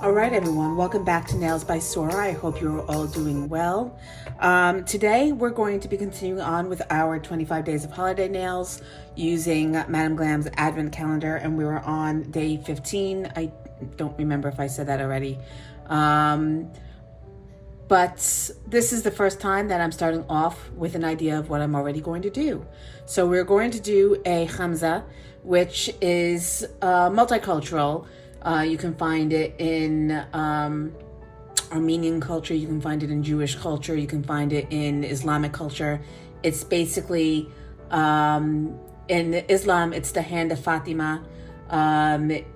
All right, everyone, welcome back to Nails by Sora. I hope you're all doing well. Today, we're going to be continuing on with our 25 days of holiday nails using Madam Glam's advent calendar, and we were on day 15. I don't remember if I said that already. But this is the first time that I'm starting off with an idea of what I'm already going to do. So we're going to do a Hamsa, which is multicultural. You can find it in Armenian culture, you can find it in Jewish culture, you can find it in Islamic culture. It's basically, in Islam, it's the hand of Fatima.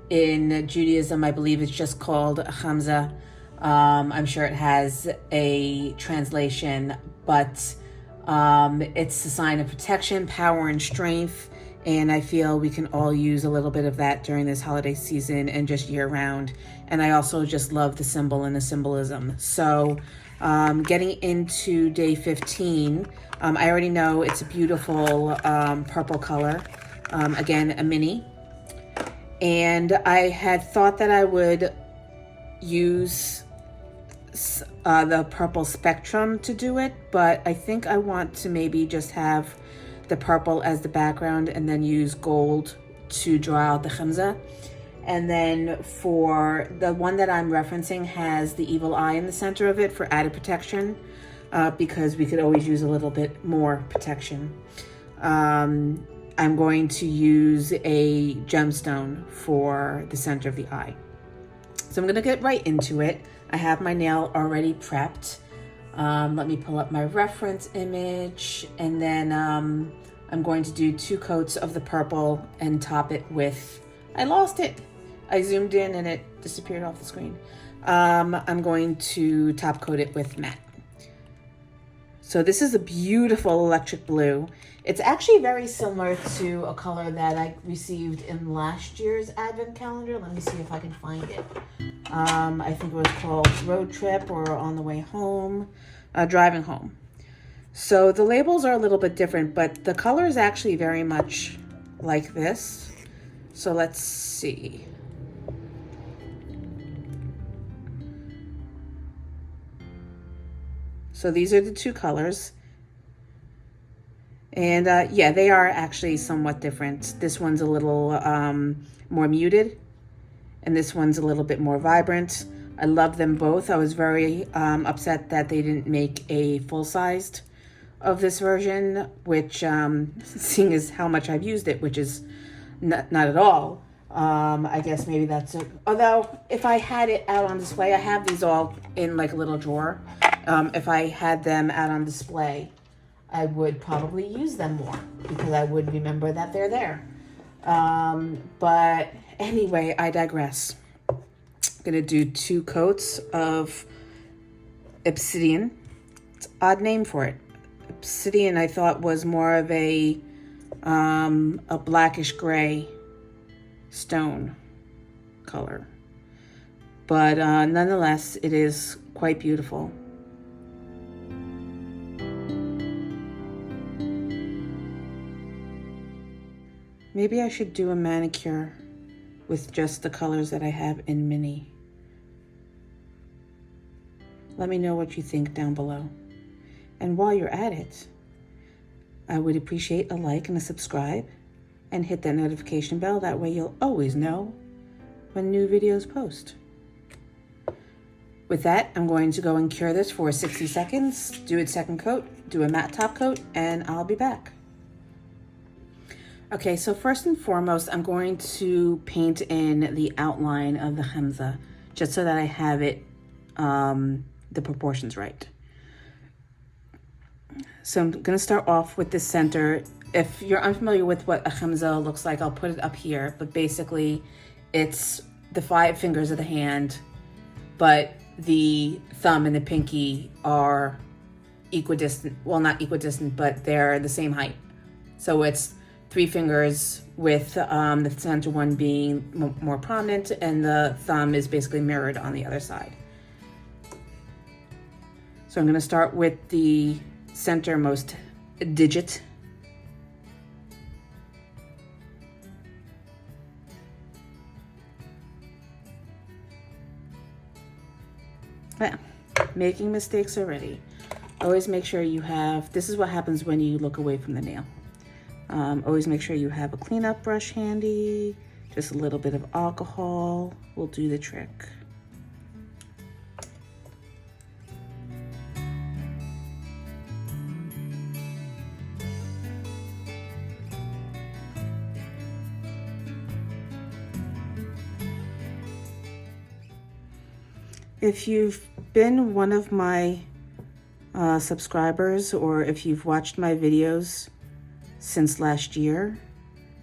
In Judaism, I believe it's just called Hamsa. I'm sure it has a translation, but it's a sign of protection, power, and strength. And I feel we can all use a little bit of that during this holiday season and just year round. And I also just love the symbol and the symbolism. So getting into day 15, I already know it's a beautiful purple color. Again, a mini. And I had thought that I would use the purple spectrum to do it, but I think I want to maybe just have the purple as the background and then use gold to draw out the Hamsa. And then for the one that I'm referencing has the evil eye in the center of it for added protection, because we could always use a little bit more protection. I'm going to use a gemstone for the center of the eye. So I'm gonna get right into it. I have my nail already prepped. Let me pull up my reference image, and then I'm going to do 2 coats of the purple and top it with, I lost it. I zoomed in and it disappeared off the screen. I'm going to top coat it with matte. So this is a beautiful electric blue. It's actually very similar to a color that I received in last year's advent calendar. Let me see if I can find it. I think it was called Road Trip or On the Way Home, Driving Home. So the labels are a little bit different, but the color is actually very much like this. So let's see. So these are the 2 colors. And yeah, they are actually somewhat different. This one's a little more muted, and this one's a little bit more vibrant. I love them both. I was very upset that they didn't make a full-sized of this version, which seeing as how much I've used it, which is not at all. I guess maybe that's it. Although if I had it out on display, I have these all in like a little drawer. If I had them out on display, I would probably use them more because I would remember that they're there. But anyway, I digress. I'm gonna do 2 coats of Obsidian. It's an odd name for it. Obsidian, I thought, was more of a blackish gray stone color, but nonetheless, it is quite beautiful. Maybe I should do a manicure with just the colors that I have in mini. Let me know what you think down below. And while you're at it, I would appreciate a like and a subscribe, and hit that notification bell. That way you'll always know when new videos post. With that, I'm going to go and cure this for 60 seconds, do its second coat, do a matte top coat, and I'll be back. Okay, so first and foremost, I'm going to paint in the outline of the Hamsa, just so that I have it, the proportions right. So I'm gonna start off with the center. If you're unfamiliar with what a Hamsa looks like, I'll put it up here, but basically it's the 5 fingers of the hand, but the thumb and the pinky are equidistant. Well, not equidistant, but they're the same height. So it's 3 fingers with the center one being more prominent, and the thumb is basically mirrored on the other side. So I'm going to start with the centermost digit. Well, making mistakes already. Always make sure you have, this is what happens when you look away from the nail. Always make sure you have a cleanup brush handy. Just a little bit of alcohol will do the trick. If you've been one of my subscribers, or if you've watched my videos since last year,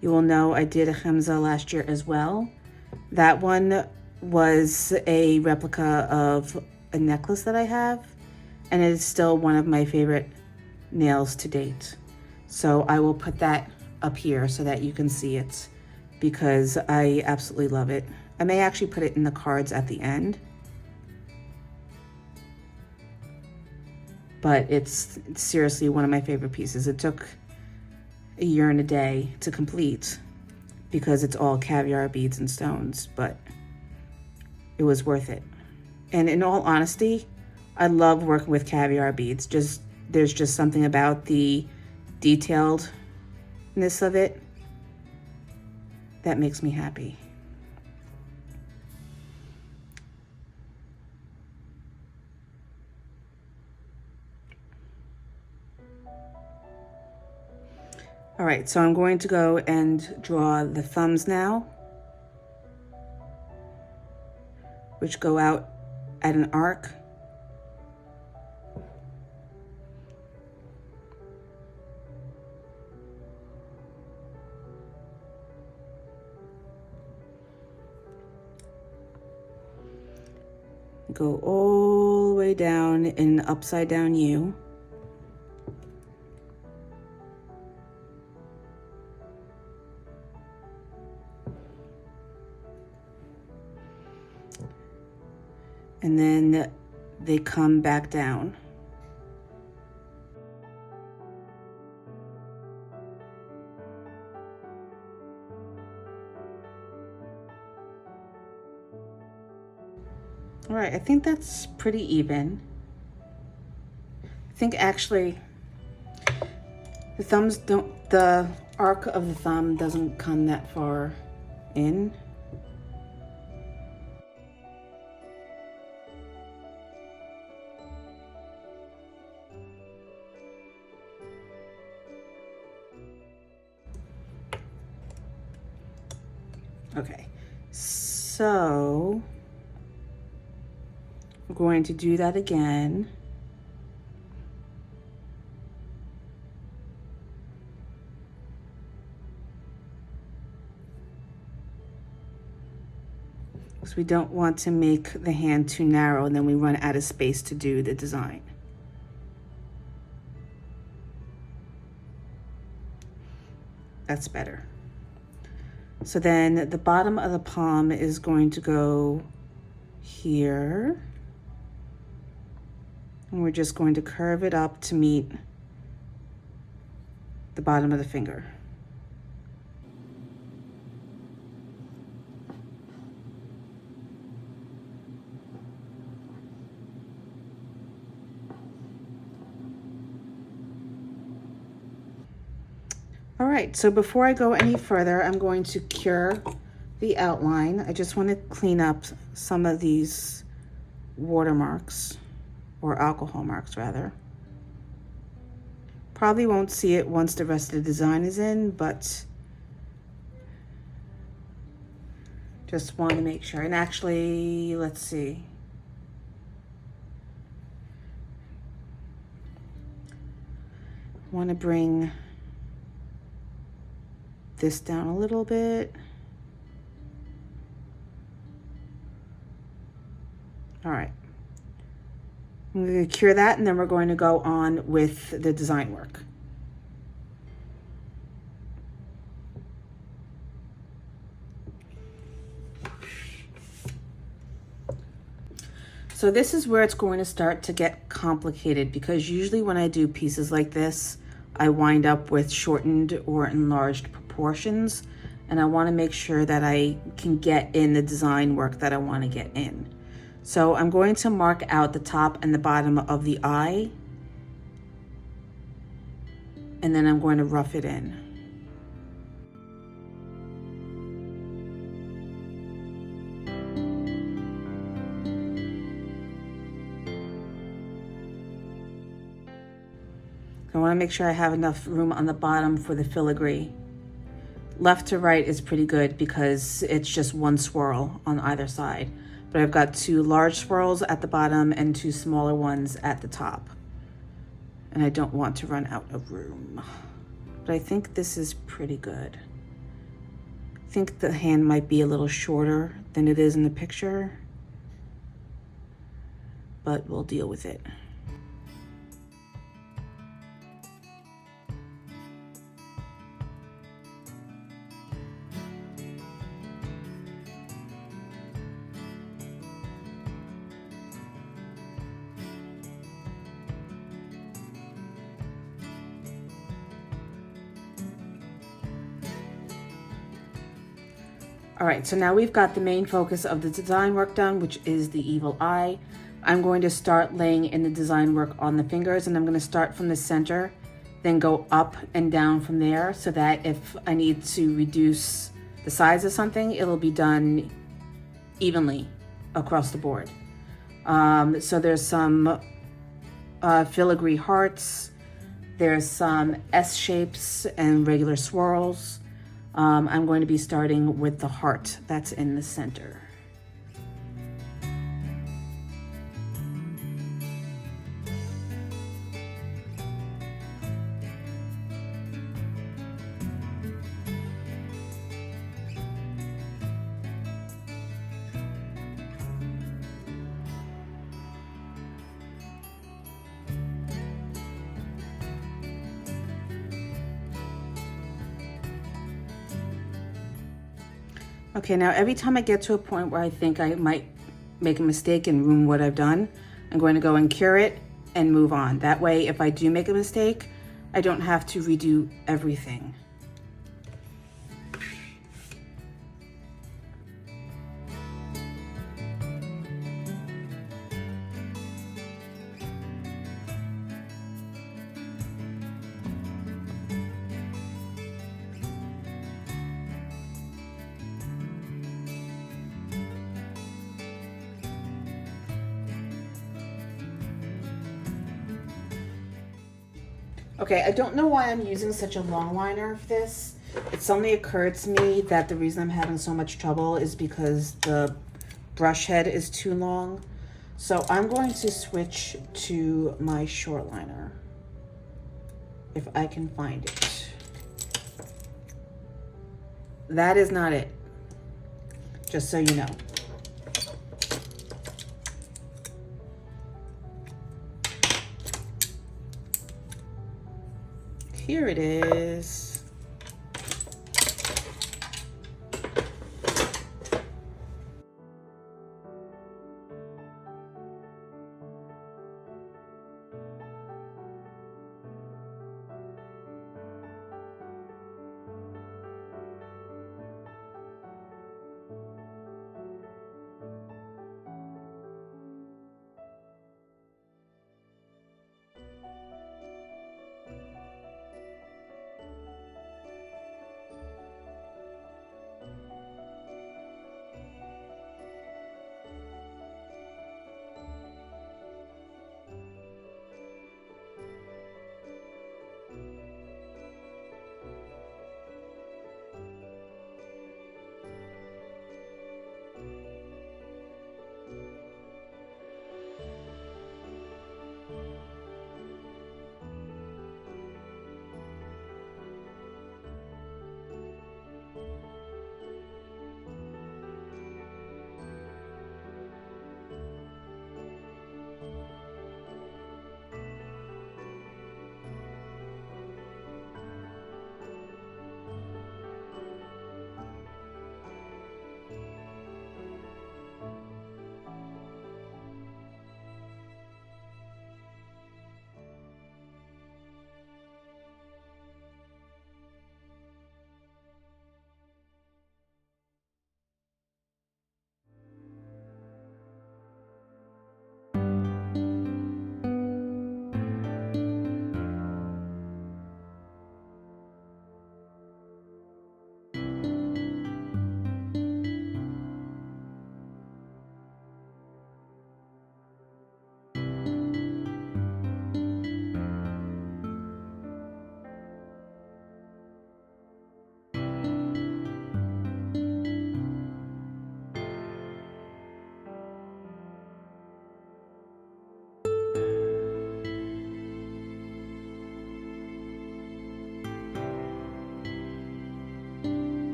you will know I did a Hamsa last year as well. That one was a replica of a necklace that I have, and it is still one of my favorite nails to date. So I will put that up here so that you can see it, because I absolutely love it. I may actually put it in the cards at the end. But it's seriously one of my favorite pieces. It took a year and a day to complete because it's all caviar beads and stones, but it was worth it. And in all honesty, I love working with caviar beads. There's just something about the detailedness of it that makes me happy. All right, so I'm going to go and draw the thumbs now, which go out at an arc. Go all the way down in an upside down U. And then they come back down. All right, I think that's pretty even. I think actually the arc of the thumb doesn't come that far in. Okay, so we're going to do that again. Because we don't want to make the hand too narrow and then we run out of space to do the design. That's better. So then the bottom of the palm is going to go here. And we're just going to curve it up to meet the bottom of the finger. All right, so before I go any further, I'm going to cure the outline. I just want to clean up some of these watermarks, or alcohol marks rather. Probably won't see it once the rest of the design is in, but just want to make sure. And actually, let's see. I want to bring this down a little bit. All right. I'm going to cure that and then we're going to go on with the design work. So this is where it's going to start to get complicated, because usually when I do pieces like this, I wind up with shortened or enlarged proportions, and I want to make sure that I can get in the design work that I want to get in. So I'm going to mark out the top and the bottom of the eye, and then I'm going to rough it in. I want to make sure I have enough room on the bottom for the filigree. Left to right is pretty good because it's just one swirl on either side. But I've got 2 large swirls at the bottom and 2 smaller ones at the top. And I don't want to run out of room. But I think this is pretty good. I think the hand might be a little shorter than it is in the picture, but we'll deal with it. All right, so now we've got the main focus of the design work done, which is the evil eye. I'm going to start laying in the design work on the fingers, and I'm going to start from the center, then go up and down from there, so that if I need to reduce the size of something, it'll be done evenly across the board. So there's some filigree hearts, there's some S shapes and regular swirls. I'm going to be starting with the heart that's in the center. Okay, now every time I get to a point where I think I might make a mistake and ruin what I've done, I'm going to go and cure it and move on. That way, if I do make a mistake, I don't have to redo everything. Okay, I don't know why I'm using such a long liner for this. It suddenly occurred to me that the reason I'm having so much trouble is because the brush head is too long. So I'm going to switch to my short liner, if I can find it. That is not it, just so you know. Here it is.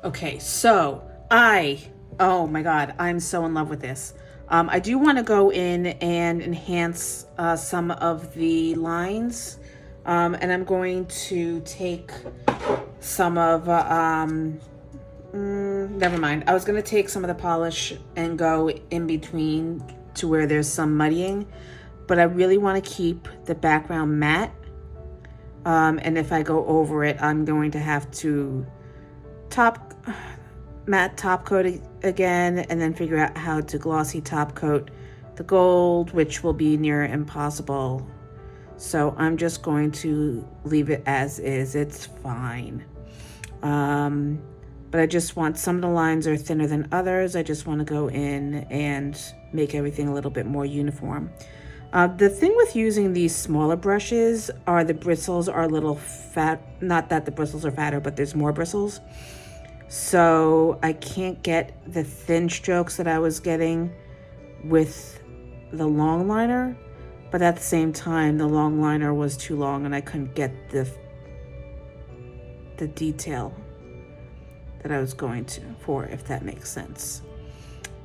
Okay, so oh my God, I'm so in love with this. I do want to go in and enhance some of the lines. And I'm going to take some of, never mind. I was going to take some of the polish and go in between to where there's some muddying, but I really want to keep the background matte. And if I go over it, I'm going to have to matte top coat again, and then figure out how to glossy top coat the gold, which will be near impossible. So I'm just going to leave it as is. It's fine. But I just want, some of the lines are thinner than others. I just want to go in and make everything a little bit more uniform. The thing with using these smaller brushes are the bristles are a little fat. Not that the bristles are fatter, but there's more bristles. So I can't get the thin strokes that I was getting with the long liner, but at the same time, the long liner was too long and I couldn't get the detail that I was going for, if that makes sense.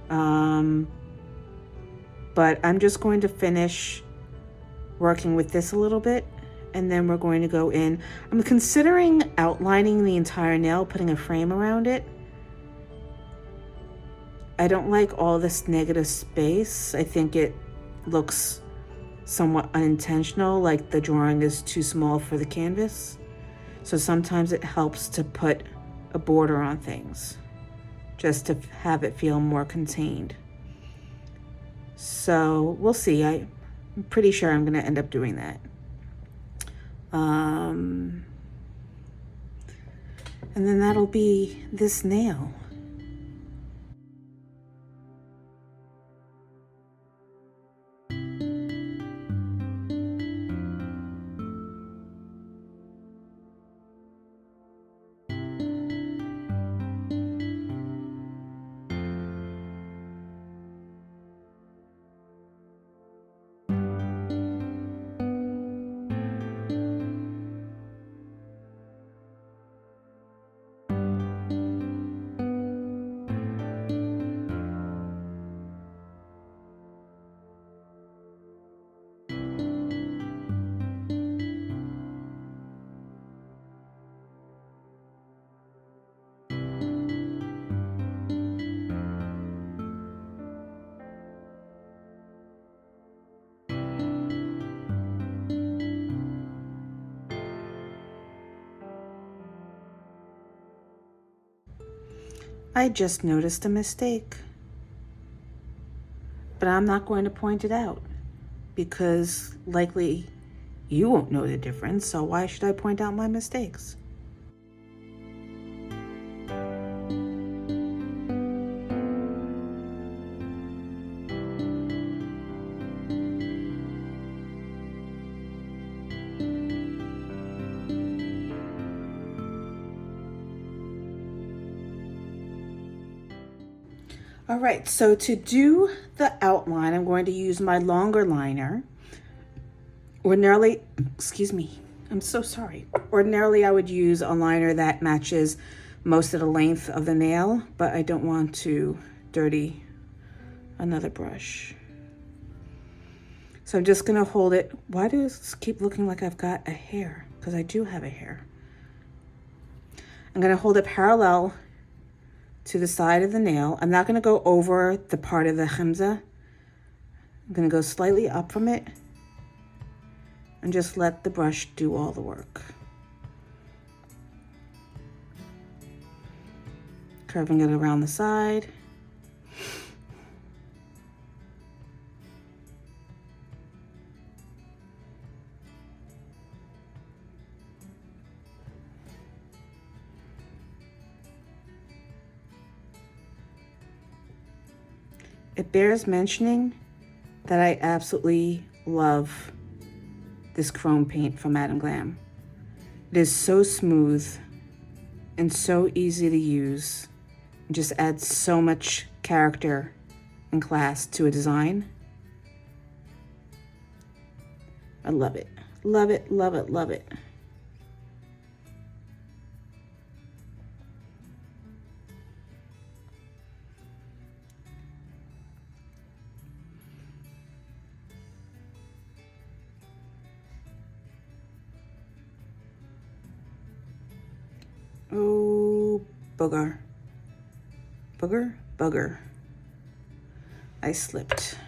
But I'm just going to finish working with this a little bit, and then we're going to go in. I'm considering outlining the entire nail, putting a frame around it. I don't like all this negative space. I think it looks somewhat unintentional, like the drawing is too small for the canvas. So sometimes it helps to put a border on things, just to have it feel more contained. So we'll see. I'm pretty sure I'm gonna end up doing that. And then that'll be this nail. I just noticed a mistake, but I'm not going to point it out because likely you won't know the difference, so why should I point out my mistakes? All right, so to do the outline, I'm going to use my longer liner. Ordinarily, excuse me, I'm so sorry. Ordinarily, I would use a liner that matches most of the length of the nail, but I don't want to dirty another brush. So I'm just gonna hold it. Why does this keep looking like I've got a hair? Because I do have a hair. I'm gonna hold it parallel to the side of the nail. I'm not gonna go over the part of the Hamsa. I'm gonna go slightly up from it and just let the brush do all the work. Curving it around the side. It bears mentioning that I absolutely love this chrome paint from Madam Glam. It is so smooth and so easy to use. It just adds so much character in class to a design. I love it. Love it, love it, love it. Oh, booger. Booger, bugger. I slipped.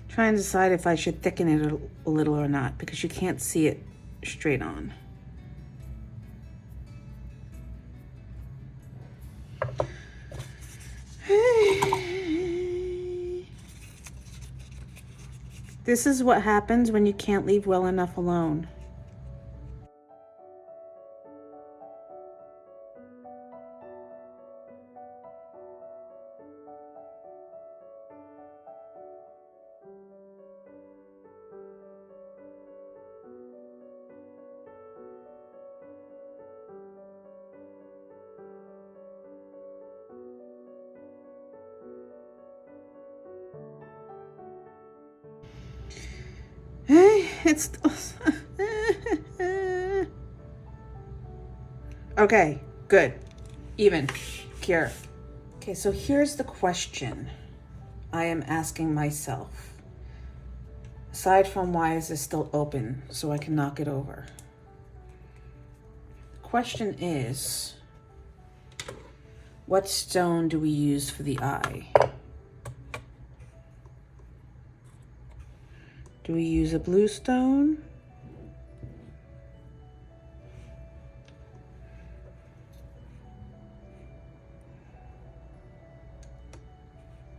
Trying to decide if I should thicken it a little or not, because you can't see it straight on. This is what happens when you can't leave well enough alone. It's okay, good, even, cure. Okay, so here's the question I am asking myself. Aside from why is this still open so I can knock it over? The question is, what stone do we use for the eye? Do we use a blue stone?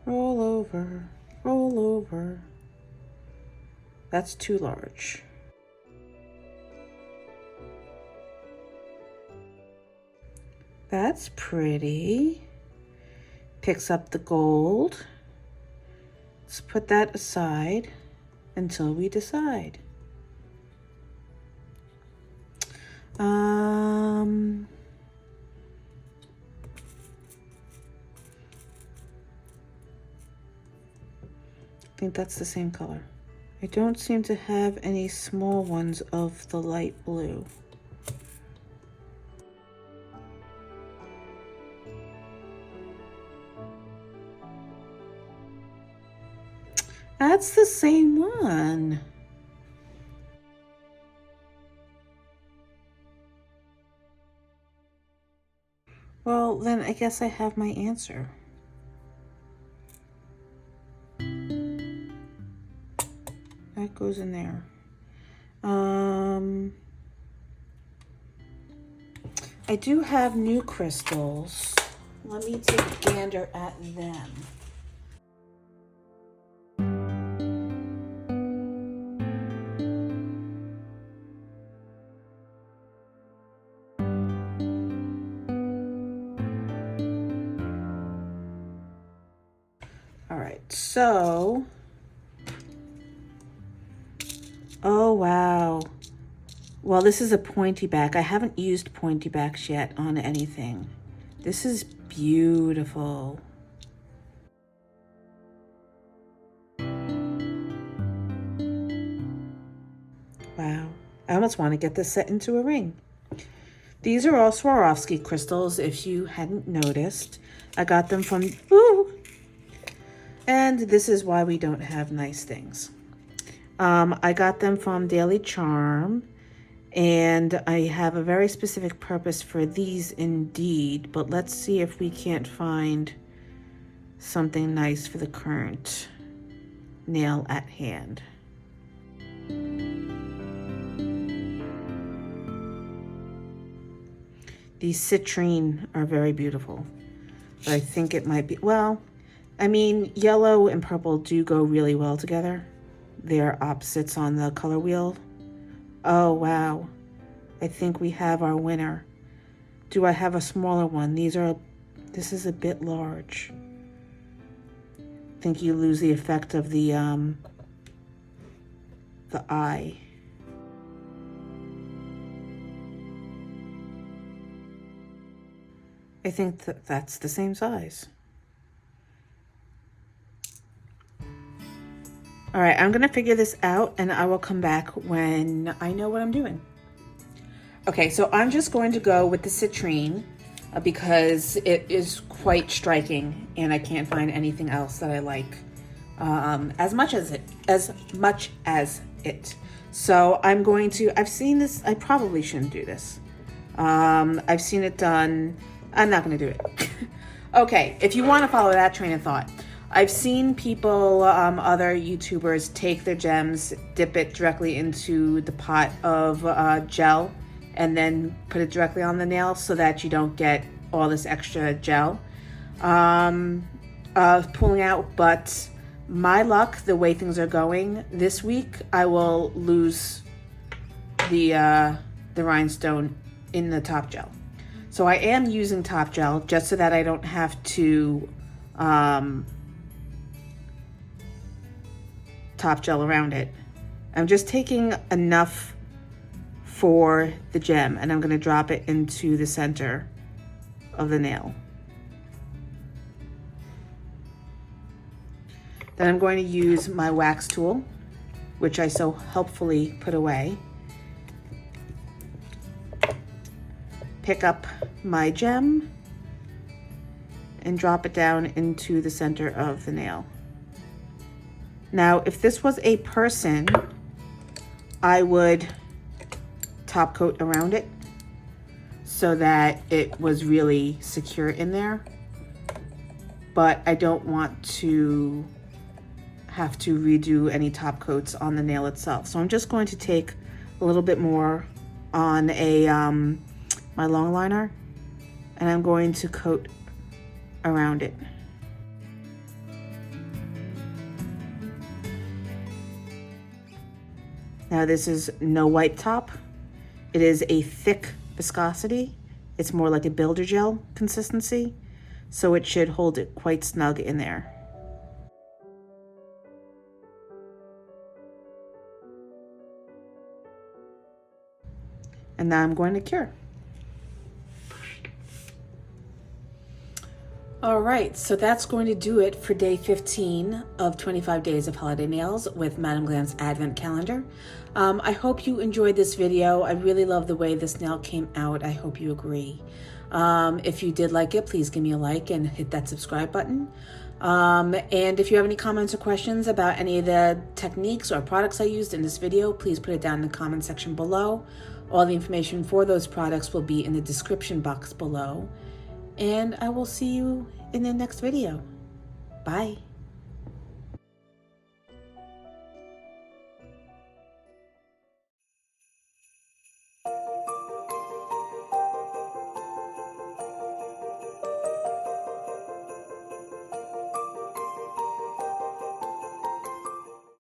Roll over, roll over. That's too large. That's pretty. Picks up the gold. Let's put that aside until we decide. I think that's the same color. I don't seem to have any small ones of the light blue. That's the same one. Well, then I guess I have my answer. That goes in there. I do have new crystals. Let me take a gander at them. All right, so, oh wow. Well, this is a pointy back. I haven't used pointy backs yet on anything. This is beautiful. Wow, I almost want to get this set into a ring. These are all Swarovski crystals, if you hadn't noticed. I got them from, and this is why we don't have nice things. I got them from Daily Charm, and I have a very specific purpose for these indeed, but let's see if we can't find something nice for the current. nail at hand. These citrine are very beautiful, but I think it might be, well, I mean, yellow and purple do go really well together. They're opposites on the color wheel. Oh, wow. I think we have our winner. Do I have a smaller one? This is a bit large. I think you lose the effect of the eye. I think that's the same size. All right, I'm gonna figure this out and I will come back when I know what I'm doing. Okay, so I'm just going to go with the citrine because it is quite striking and I can't find anything else that I like as much as it. So I'm going to, I've seen this, I probably shouldn't do this. I've seen it done, I'm not gonna do it. Okay, if you wanna follow that train of thought, I've seen people, other YouTubers take their gems, dip it directly into the pot of gel, and then put it directly on the nail so that you don't get all this extra gel pulling out. But my luck, the way things are going this week, I will lose the rhinestone in the top gel. So I am using top gel just so that I don't have to top gel around it. I'm just taking enough for the gem and I'm going to drop it into the center of the nail. Then I'm going to use my wax tool, which I so helpfully put away. Pick up my gem and drop it down into the center of the nail. Now, if this was a person, I would top coat around it so that it was really secure in there. But I don't want to have to redo any top coats on the nail itself. So I'm just going to take a little bit more on my long liner and I'm going to coat around it. Now this is no white top. It is a thick viscosity. It's more like a builder gel consistency, so it should hold it quite snug in there. And now I'm going to cure. All right, so that's going to do it for day 15 of 25 days of holiday nails with Madam Glam's Advent Calendar. I hope you enjoyed this video. I really love the way this nail came out. I hope you agree. If you did like it, please give me a like and hit that subscribe button. And if you have any comments or questions about any of the techniques or products I used in this video, please put it down in the comment section below. All the information for those products will be in the description box below. And I will see you in the next video. Bye.